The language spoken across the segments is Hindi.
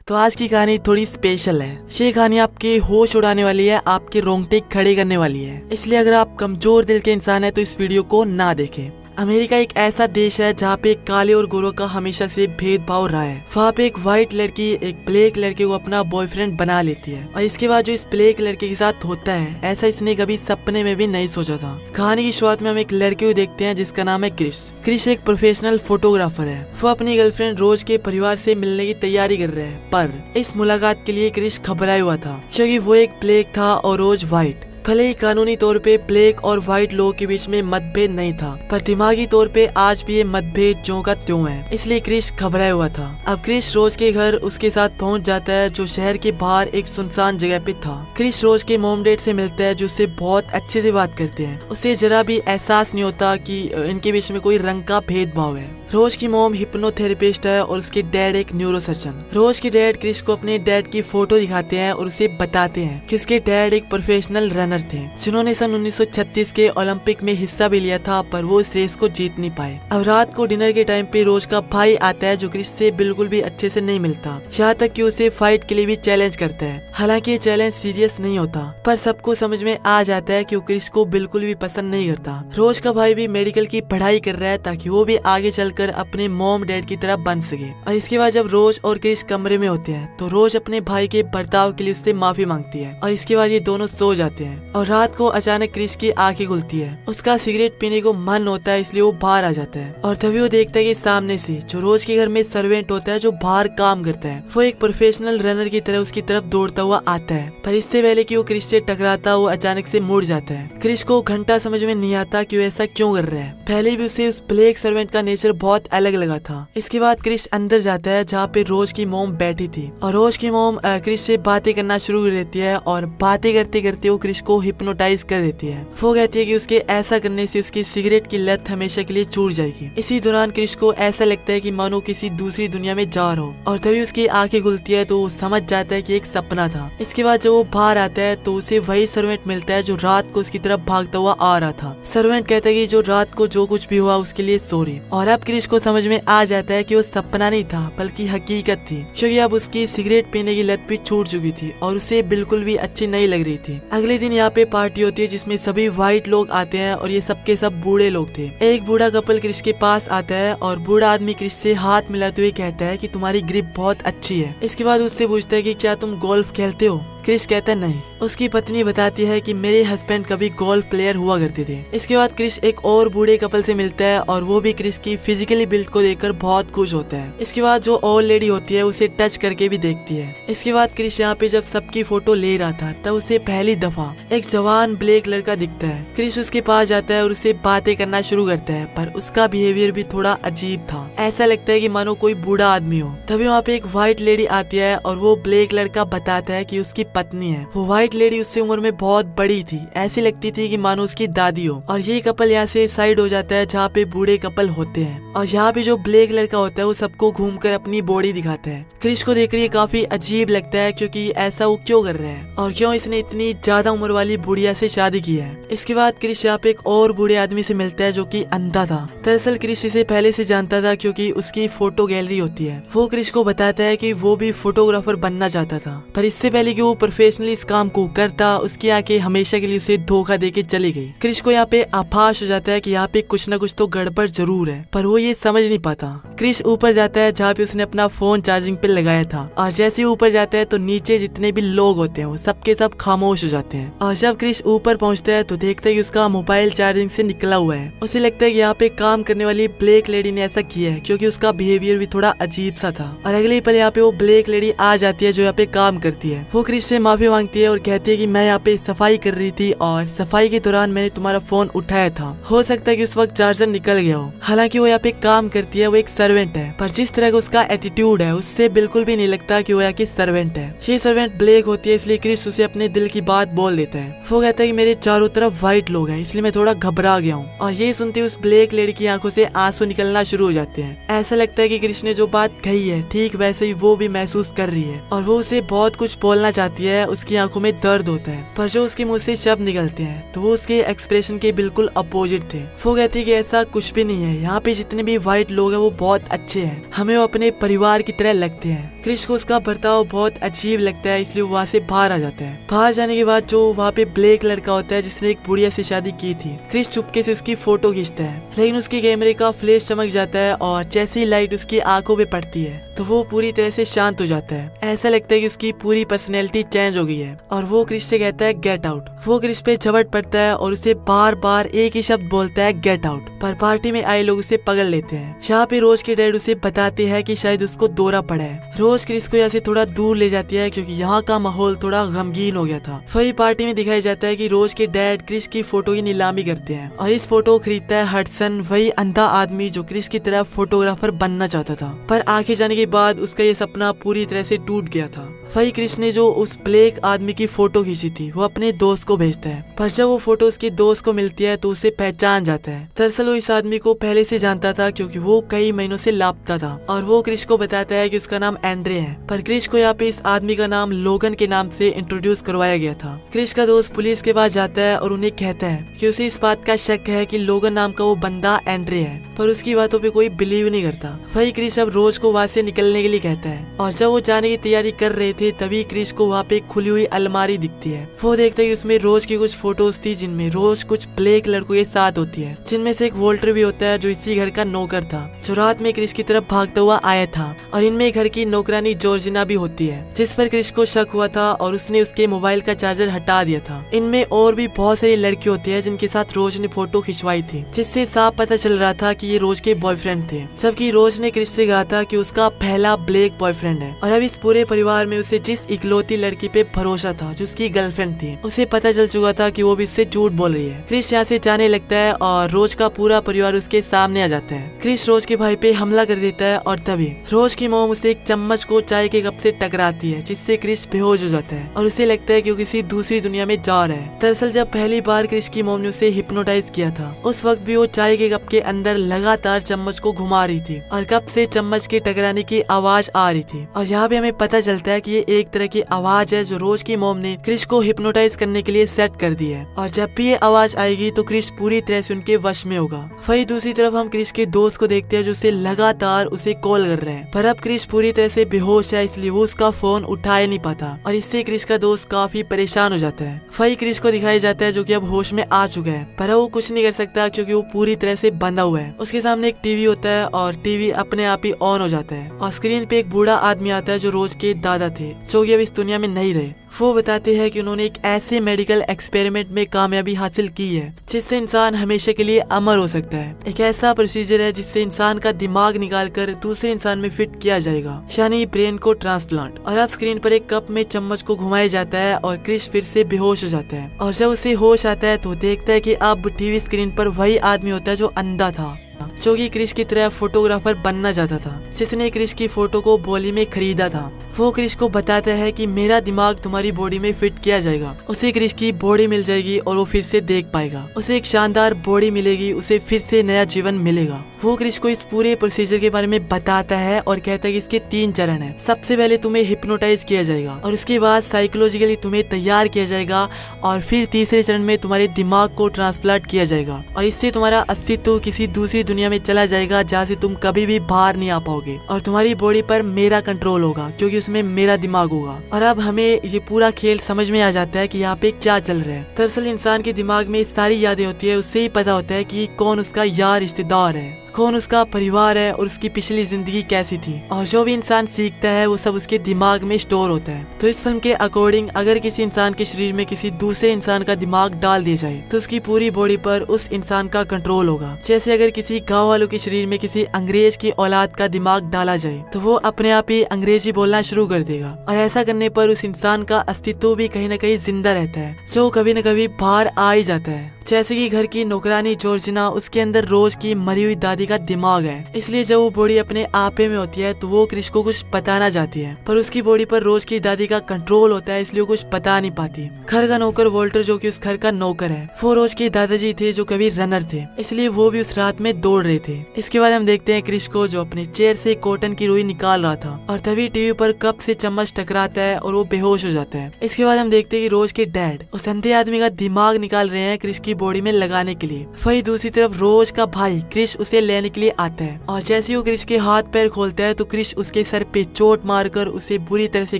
तो आज की कहानी थोड़ी स्पेशल है। ये कहानी आपके होश उड़ाने वाली है, आपके रोंगटे खड़े करने वाली है। इसलिए अगर आप कमजोर दिल के इंसान है तो इस वीडियो को ना देखें। अमेरिका एक ऐसा देश है जहाँ पे काले और गोरों का हमेशा से भेदभाव रहा है। वहाँ पे एक व्हाइट लड़की एक ब्लैक लड़के को अपना बॉयफ्रेंड बना लेती है और इसके बाद जो इस ब्लैक लड़के के साथ होता है ऐसा इसने कभी सपने में भी नहीं सोचा था। कहानी की शुरुआत में हम एक लड़के को देखते हैं जिसका नाम है क्रिस। क्रिस एक प्रोफेशनल फोटोग्राफर है। वो अपनी गर्लफ्रेंड रोज के परिवार से मिलने की तैयारी कर रहे हैं, पर इस मुलाकात के लिए क्रिस घबराया हुआ था क्योंकि वो एक ब्लैक था और रोज व्हाइट। भले ही कानूनी तौर पे ब्लैक और व्हाइट लोगों के बीच में मतभेद नहीं था, पर दिमागी तौर पे आज भी ये मतभेद ज्यों का त्यों है। इसलिए क्रिस घबराया हुआ था। अब क्रिस रोज के घर उसके साथ पहुंच जाता है जो शहर के बाहर एक सुनसान जगह पे था। क्रिस रोज के मॉम डैड से मिलता है जो उससे बहुत अच्छे से बात करते हैं। उसे जरा भी एहसास नहीं होता कि इनके बीच में कोई रंग का भेदभाव है। रोज की मॉम हिप्नोथेरेपिस्ट है और उसके डैड एक न्यूरोसर्जन। रोज के डैड क्रिस को अपने डैड की फोटो दिखाते हैं और उसे बताते हैं कि उसके डैड एक प्रोफेशनल रनर थे जिन्होंने सन 1936 के ओलंपिक में हिस्सा भी लिया था, पर वो इस रेस को जीत नहीं पाए। अब रात को डिनर के टाइम पे रोज का भाई आता है जो क्रिस से बिल्कुल भी अच्छे से नहीं मिलता, यहाँ तक कि उसे फाइट के लिए भी चैलेंज करता है। हालांकि ये चैलेंज सीरियस नहीं होता, पर सबको समझ में आ जाता है कि वो क्रिस को बिल्कुल भी पसंद नहीं करता। रोज का भाई भी मेडिकल की पढ़ाई कर रहा है ताकि वो भी आगे चलकर अपने मॉम डैड की तरह बन सके। और इसके बाद जब रोज और क्रिस कमरे में होते हैं तो रोज अपने भाई के बर्ताव के लिए उससे माफी मांगती है और इसके बाद ये दोनों सो जाते हैं। और रात को अचानक क्रिस की आंखें खुलती है। उसका सिगरेट पीने को मन होता है, इसलिए वो बाहर आ जाता है और तभी वो देखता है कि सामने से जो रोज के घर में सर्वेंट होता है जो बाहर काम करता है, वो एक प्रोफेशनल रनर की तरह उसकी तरफ दौड़ता हुआ आता है। पर इससे पहले कि वो क्रिस से टकराता वो अचानक से मुड़ जाता है। क्रिस को घंटा समझ में नहीं आता कि वो ऐसा क्यों कर रहा है। पहले भी उसे उस ब्लैक सर्वेंट का नेचर बहुत अलग लगा था। इसके बाद क्रिस अंदर जाता है जहाँ पे रोज की मॉम बैठी थी और रोज की मॉम क्रिस से बातें करना शुरू कर देती है और बातें करते करते वो क्रिस को हिप्नोटाइज कर देती है। वो कहती है कि उसके ऐसा करने से उसकी सिगरेट की लत हमेशा के लिए छूट जाएगी। इसी दौरान क्रिस को ऐसा लगता है कि मानो किसी दूसरी दुनिया में जा रहा हो और तभी उसकी आंखें खुलती है तो वो समझ जाता है कि एक सपना था। इसके बाद जब वो बाहर आता है तो उसे वही सर्वेंट मिलता है जो रात को उसकी तरफ भागता हुआ आ रहा था। सर्वेंट कहता है कि जो रात को जो कुछ भी हुआ उसके लिए सॉरी। और अब क्रिस को समझ में आ जाता है कि वो सपना नहीं था बल्कि हकीकत थी, क्योंकि अब उसकी सिगरेट पीने की लत भी छूट चुकी थी और उसे बिल्कुल भी अच्छी नहीं लग रही थी। अगले दिन यहाँ पे पार्टी होती है जिसमें सभी व्हाइट लोग आते हैं और ये सबके सब बूढ़े लोग थे। एक बूढ़ा कपल क्रिस के पास आता है और बूढ़ा आदमी क्रिस से हाथ मिलाते हुए कहता है कि तुम्हारी ग्रिप बहुत अच्छी है। इसके बाद उससे पूछता है कि क्या तुम गोल्फ खेलते हो। क्रिस कहता है नहीं। उसकी पत्नी बताती है कि मेरे हस्बैंड कभी गोल्फ प्लेयर हुआ करते थे। इसके बाद क्रिस एक और बूढ़े कपल से मिलता है और वो भी क्रिस की फिजिकली बिल्ड को देखकर बहुत खुश होता है। इसके बाद जो ओल्ड लेडी होती है उसे टच करके भी देखती है। इसके बाद क्रिस यहाँ पे जब सबकी फोटो ले रहा था तब उसे पहली दफा एक जवान ब्लैक लड़का दिखता है। क्रिस उसके पास जाता है और उससे बातें करना शुरू करता है, पर उसका बिहेवियर भी थोड़ा अजीब था। ऐसा लगता है कि मानो कोई बूढ़ा आदमी हो। तभी वहाँ पे एक व्हाइट लेडी आती है और वो ब्लैक लड़का बताता है कि उसकी पत्नी है। वो व्हाइट लेडी उससे उम्र में बहुत बड़ी थी, ऐसी लगती थी कि मानो उसकी दादी हो। और ये कपल यहाँ से साइड हो जाता है जहाँ पे बूढ़े कपल होते हैं और यहाँ पे जो ब्लैक लड़का होता है वो सबको घूमकर अपनी बॉडी दिखाता है। क्रिस को देखकर ये काफी अजीब लगता है क्योंकि ऐसा वो क्यों कर रहा है और क्यों इसने इतनी ज्यादा उम्र वाली बुढ़िया से शादी की है। इसके बाद क्रिस यहाँ पे एक और बूढ़े आदमी से मिलता है जो कि अंधा था। दरअसल क्रिस इसे पहले से जानता था क्योंकि उसकी फोटो गैलरी होती है। वो क्रिस को बताता है कि वो भी फोटोग्राफर बनना चाहता था, पर इससे पहले कि वो प्रोफेशनली इस काम को करता उसकी आंखें हमेशा के लिए उसे धोखा देके चली गई। क्रिस को यहाँ पे आभास हो जाता है कि यहाँ पे कुछ न कुछ तो गड़बड़ जरूर है, पर वो ये समझ नहीं पाता। क्रिस ऊपर जाता है जहाँ पे उसने अपना फोन चार्जिंग पे लगाया था और जैसे ही ऊपर जाता है तो नीचे जितने भी लोग होते हैं वो सबके सब खामोश हो जाते हैं। और जब क्रिस ऊपर पहुँचता है तो देखता है कि उसका मोबाइल चार्जिंग से निकला हुआ है। उसे लगता है कि यहाँ पे काम करने वाली ब्लैक लेडी ने ऐसा किया है क्योंकि उसका बिहेवियर भी थोड़ा अजीब सा था। और अगले पल यहाँ पे वो ब्लैक लेडी आ जाती है जो यहाँ पे काम करती है। वो क्रिस से माफी मांगती है और कहती है कि मैं यहाँ पे सफाई कर रही थी और सफाई के दौरान मैंने तुम्हारा फोन उठाया था, हो सकता है कि उस वक्त चार्जर निकल गया हो। हालांकि वो यहाँ पे काम करती है, वो एक सर्वेंट है, पर जिस तरह का उसका एटीट्यूड है उससे बिल्कुल भी नहीं लगता कि वो यहाँ की सर्वेंट है। ये सर्वेंट ब्लैक होती है, इसलिए क्रिस उसे अपने दिल की बात बोल देता है। वो कहता है कि मेरे चारों तरफ व्हाइट लोग हैं इसलिए मैं थोड़ा घबरा गया हूँ। और ये सुनते उस ब्लैक लेडी की की आंखों से आंसू निकलना शुरू हो जाते हैं। ऐसा लगता है कि क्रिश ने जो बात कही है ठीक वैसे ही वो भी महसूस कर रही है और वो उसे बहुत कुछ बोलना चाहती है। उसकी आंखों में दर्द होता है, पर जो उसके मुंह से शब्द निकलते हैं तो वो उसके एक्सप्रेशन के बिल्कुल अपोजिट थे। वो कहती है कि ऐसा कुछ भी नहीं है, यहाँ पे जितने भी व्हाइट लोग हैं वो बहुत अच्छे हैं, हमें वो अपने परिवार की तरह लगते हैं। क्रिश को उसका बर्ताव बहुत अजीब लगता है, इसलिए वो वहाँ से बाहर आ जाता है। बाहर जाने के बाद जो वहाँ पे ब्लैक लड़का होता है जिसने एक बुढ़िया से शादी की थी, क्रिश चुपके से उसकी फोटो खींचता है, लेकिन उसके कैमरे का फ्लैश चमक जाता है और जैसे ही लाइट उसकी आंखों पे पड़ती है तो वो पूरी तरह से शांत हो जाता है। ऐसा लगता है कि उसकी पूरी पर्सनैलिटी चेंज हो गई है और वो क्रिश से कहता है गेट आउट। वो क्रिश पे झपट पड़ता है और उसे बार बार एक ही शब्द बोलता है गेट आउट, पर पार्टी में आए लोग उसे पकड़ लेते हैं। यहाँ पे रोज के डैड उसे बताते हैं कि शायद उसको दौरा पड़ा है। रोज क्रिश को यहाँ से थोड़ा दूर ले जाती है क्योंकि यहाँ का माहौल थोड़ा गमगीन हो गया था। वही पार्टी में दिखाया जाता है कि रोज के डैड क्रिश की फोटो की नीलामी करते हैं और इस फोटो को खरीदता है हडसन, वही अंधा आदमी जो क्रिश की तरह फोटोग्राफर बनना चाहता था, पर आगे जाने के बाद उसका ये सपना पूरी तरह से टूट गया था। वही क्रिश ने जो उस ब्लैक आदमी की फोटो खींची थी वो अपने दोस्त को भेजता है, पर जब वो फोटो उसके दोस्त को मिलती है तो उसे पहचान जाता है। दरअसल वो इस आदमी को पहले से जानता था क्योंकि वो कई महीनों से लापता था और वो क्रिश को बताता है कि उसका नाम एंड्रे है, पर क्रिश को यहाँ पे इस आदमी का नाम लोगन के नाम से इंट्रोड्यूस करवाया गया था। क्रिश का दोस्त पुलिस के पास जाता है और उन्हें कहता है कि उसे इस बात का शक है कि लोगन नाम का वो बंदा एंड्रे है, पर उसकी बातों पे कोई बिलीव नहीं करता। वही क्रिश अब रोज को वहाँ से निकलने के लिए कहता है और जब वो जाने की तैयारी कर रहे थे तभी क्रिश को वहाँ पे खुली हुई अलमारी दिखती है। वो देखता है कि उसमें रोज की कुछ फोटोज थी जिनमें रोज कुछ ब्लैक लड़कों के साथ होती है, जिनमें से एक वोल्टर भी होता है जो इसी घर का नौकर था जो रात में क्रिश की तरफ भागता हुआ आया था, और इनमें घर की नौकरानी जॉर्जिना भी होती है जिस पर क्रिश को शक हुआ था और उसने उसके मोबाइल का चार्जर हटा दिया था। इनमें और भी बहुत सारी लड़की होती है जिनके साथ रोज ने फोटो खिंचवाई थी, जिससे साफ पता चल रहा था कि ये रोज के बॉयफ्रेंड थे, जबकि रोज ने क्रिश से कहा था कि उसका पहला ब्लैक बॉयफ्रेंड है। और अब इस पूरे परिवार में उसे जिस इकलौती लड़की पे भरोसा था जो उसकी गर्लफ्रेंड थी, उसे पता चल चुका था कि वो भी उससे झूठ बोल रही है। क्रिश यहाँ से जाने लगता है और रोज का पूरा परिवार उसके सामने आ जाता है। क्रिश रोज के भाई पे हमला कर देता है और तभी रोज की मॉम उसे एक चम्मच को चाय के कप से टकराती है, जिससे क्रिश बेहोश हो जाता है और उसे लगता है कि वो किसी दूसरी दुनिया में जा रहा है। दरअसल जब पहली बार क्रिश की मॉम ने उसे हिप्नोटाइज किया था उस वक्त भी वो चाय के कप के अंदर लगातार चम्मच को घुमा रही थी और कप से चम्मच के टकराने की आवाज आ रही थी। और यहाँ पे हमें पता चलता है कि ये एक तरह की आवाज है जो रोज की मॉम ने क्रिश को हिप्नोटाइज करने के लिए सेट कर दी है, और जब भी ये आवाज आएगी तो क्रिश पूरी तरह से उनके वश में होगा। वही दूसरी तरफ हम क्रिश के दोस्त को देखते हैं जो उसे लगातार उसे कॉल कर रहे हैं, पर अब क्रिश पूरी तरह से बेहोश है इसलिए वो उसका फोन उठा ही नहीं पाता और इससे क्रिश का दोस्त काफी परेशान हो जाता है। वही क्रिश को दिखाया जाता है जो कि अब होश में आ चुका है, पर वो कुछ नहीं कर सकता क्योंकि वो पूरी तरह से बंधा हुआ है। उसके सामने एक टीवी होता है और टीवी अपने आप ही ऑन हो जाता है और स्क्रीन पे एक बूढ़ा आदमी आता है जो रोज के दादा थे, जो कि अब इस दुनिया में नहीं रहे। वो बताते हैं कि उन्होंने एक ऐसे मेडिकल एक्सपेरिमेंट में कामयाबी हासिल की है जिससे इंसान हमेशा के लिए अमर हो सकता है। एक ऐसा प्रोसीजर है जिससे इंसान का दिमाग निकालकर दूसरे इंसान में फिट किया जाएगा, यानी ब्रेन को ट्रांसप्लांट। और अब स्क्रीन पर एक कप में चम्मच को घुमाया जाता है और क्रिश फिर से बेहोश हो जाता है, और जब उसे होश आता है तो देखता है कि अब टीवी स्क्रीन पर वही आदमी होता है जो अंधा था, जो कि क्रिश की तरह फोटोग्राफर बनना चाहता था, जिसने क्रिश की फोटो को बोली में खरीदा था। वो क्रिश को बताता है कि मेरा दिमाग तुम्हारी बॉडी में फिट किया जाएगा। उसे क्रिश की बॉडी मिल जाएगी और वो फिर से देख पाएगा, उसे एक शानदार बॉडी मिलेगी, उसे फिर से नया जीवन मिलेगा। वो क्रिश को इस पूरे प्रोसीजर के बारे में बताता है और कहता है कि इसके 3 चरण हैं। सबसे पहले तुम्हें हिप्नोटाइज किया जाएगा और उसके बाद साइकोलॉजिकली तुम्हें तैयार किया जाएगा और फिर तीसरे चरण में तुम्हारे दिमाग को ट्रांसप्लांट किया जाएगा और इससे तुम्हारा अस्तित्व किसी दूसरी दुनिया में चला जाएगा जहाँ से तुम कभी भी बाहर नहीं आ पाओगे, और तुम्हारी बॉडी पर मेरा कंट्रोल होगा क्योंकि उसमें मेरा दिमाग होगा। और अब हमें ये पूरा खेल समझ में आ जाता है कि यहाँ पे क्या चल रहा है। दरअसल इंसान के दिमाग में सारी यादें होती है, उससे ही पता होता है कि कौन उसका यार रिश्तेदार है, कौन उसका परिवार है और उसकी पिछली जिंदगी कैसी थी, और जो भी इंसान सीखता है वो सब उसके दिमाग में स्टोर होता है। तो इस फिल्म के अकॉर्डिंग अगर किसी इंसान के शरीर में किसी दूसरे इंसान का दिमाग डाल दिया जाए तो उसकी पूरी बॉडी पर उस इंसान का कंट्रोल होगा। जैसे अगर किसी गाँव वालों के शरीर में किसी अंग्रेज की औलाद का दिमाग डाला जाए तो वो अपने आप ही अंग्रेजी बोलना शुरू कर देगा, और ऐसा करने पर उस इंसान का अस्तित्व भी कहीं न कहीं जिंदा रहता है, जो कभी न कभी बाहर आ ही जाता है। जैसे कि घर की नौकरानी जॉर्जिना, उसके अंदर रोज की मरी हुई दादी का दिमाग है, इसलिए जब वो बॉडी अपने आपे में होती है तो वो क्रिश को कुछ बताना चाहती है, पर उसकी बॉडी पर रोज की दादी का कंट्रोल होता है, इसलिए वो कुछ बता नहीं पाती। घर का नौकर वॉल्टर, जो कि उस घर का नौकर है, वो रोज के दादाजी थे जो कभी रनर थे, इसलिए वो भी उस रात में दौड़ रहे थे। इसके बाद हम देखते हैं क्रिश को जो अपने चेयर से कॉटन की रुई निकाल रहा था, और तभी टीवी पर कप से चम्मच टकराता है और वो बेहोश हो जाता है। इसके बाद हम देखते हैं कि रोज के डैड उस अंधे आदमी का दिमाग निकाल रहे हैं क्रिश की बॉडी में लगाने के लिए। वही दूसरी तरफ रोज का भाई क्रिश उसे लेने के लिए आता है, और जैसे ही वो क्रिश के हाथ पैर खोलता है तो क्रिश उसके सर पे चोट मारकर उसे बुरी तरह से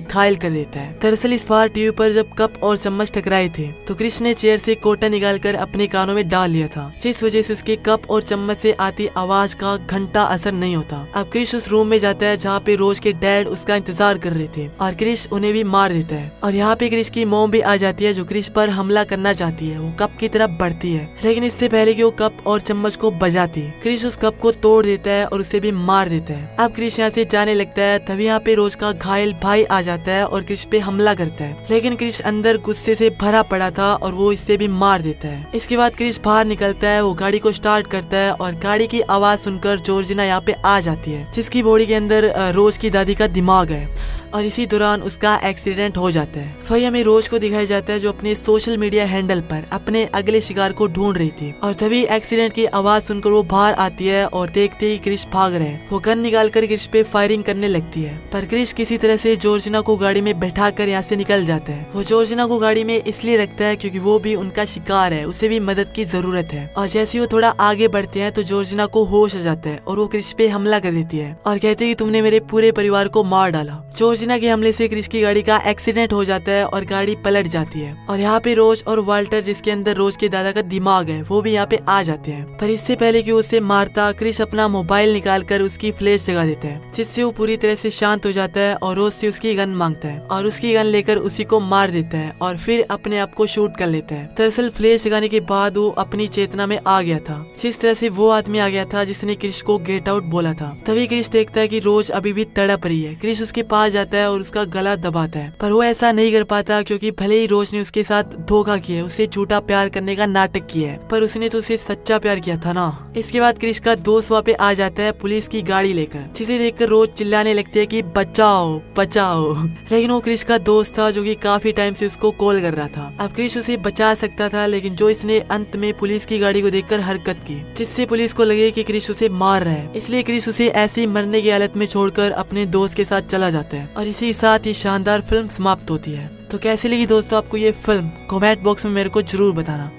घायल कर देता है। दरअसल इस बार टीवी पर जब कप और चम्मच टकराए थे तो क्रिश ने चेयर से कॉटन निकालकर अपने कानों में डाल लिया था, जिस वजह से उसके कप और चम्मच से आती आवाज का घंटा असर नहीं होता। अब क्रिश उस रूम में जाता है जहाँ पे रोज के डैड उसका इंतजार कर रहे थे, और क्रिश उन्हें भी मार देता है। और यहाँ पे क्रिश की मॉम भी आ जाती है जो क्रिश पर हमला करना चाहती है। वो कप की तरफ बढ़ती है, लेकिन इससे पहले कि वो कप और चम्मच को बजाती, क्रिश उस कप को तोड़ देता है और उसे भी मार देता है। अब क्रिश यहाँ से जाने लगता है, तभी यहाँ पे रोज का घायल भाई आ जाता है और क्रिश पे हमला करता है, लेकिन क्रिश अंदर गुस्से से भरा पड़ा था और वो इससे भी मार देता है। इसके बाद क्रिश बाहर निकलता है, वो गाड़ी को स्टार्ट करता है और गाड़ी की आवाज सुनकर जॉर्जिना यहाँ पे आ जाती है, जिसकी बॉडी के अंदर रोज की दादी का दिमाग है, और इसी दौरान उसका एक्सीडेंट हो जाता है। वही हमें रोज को दिखाया जाता है जो अपने सोशल मीडिया हैंडल पर अपने अगले शिकार को ढूंढ रही थी, और तभी एक्सीडेंट की आवाज सुनकर वो बाहर आती है और देखते ही क्रिश भाग रहे हैं। वो गन निकालकर क्रिश पे फायरिंग करने लगती है, पर क्रिश किसी तरह से जॉर्जिना को गाड़ी में बैठाकर यहाँ से निकल जाता है। वो जॉर्जिना को गाड़ी में इसलिए रखता है क्योंकि वो भी उनका शिकार है, उसे भी मदद की जरूरत है। और जैसे ही वो थोड़ा आगे बढ़ते हैं तो जॉर्जिना को होश आ जाता है और वो क्रिश पे हमला कर देती है और कहती है कि तुमने मेरे पूरे परिवार को मार डाला। जॉर्जिना के हमले से क्रिश की गाड़ी का एक्सीडेंट हो जाता है और गाड़ी पलट जाती है, और यहाँ पे रोज और वाल्टर, जिसके अंदर रोज के दादा का दिमाग है, वो भी यहाँ पे आ जाते हैं। पर इससे पहले कि उसे मारता, क्रिश अपना मोबाइल निकालकर उसकी फ्लैश जगा देता है, जिससे वो पूरी तरह से शांत हो जाता है और रोज से उसकी गन मांगता है और उसकी गन लेकर उसी को मार देता है और फिर अपने आप को शूट कर लेता है। दरअसल फ्लैश जगाने के बाद वो अपनी चेतना में आ गया था, जिस तरह से वो आदमी आ गया था जिसने क्रिश को गेट आउट बोला था। तभी क्रिश देखता है कि रोज अभी भी तड़प रही है। क्रिश उसके पास जाता है और उसका गला दबाता है, पर वो ऐसा नहीं कर पाता क्योंकि भले ही रोज ने उसके साथ धोखा किया, उसे झूठा प्यार करने का नाटक किया है, पर उसने तो उसे सच्चा प्यार किया था ना। इसके बाद क्रिश का दोस्त वहाँ पे आ जाता है पुलिस की गाड़ी लेकर, जिसे देखकर रोज चिल्लाने लगती है कि बचाओ बचाओ, लेकिन वो क्रिश का दोस्त था जो कि काफी टाइम से उसको कॉल कर रहा था। अब क्रिश उसे बचा सकता था, लेकिन जो इसने अंत में पुलिस की गाड़ी को देखकर हरकत की, जिससे पुलिस को लगे कि क्रिश उसे मार रहा है, इसलिए क्रिश उसे ऐसे ही मरने की हालत में छोड़कर अपने दोस्त के साथ चला जाता है। और इसी साथ ये शानदार फिल्म समाप्त होती है। तो कैसी लगी दोस्तों आपको ये फिल्म, कमेंट बॉक्स में मेरे को जरूर बताना।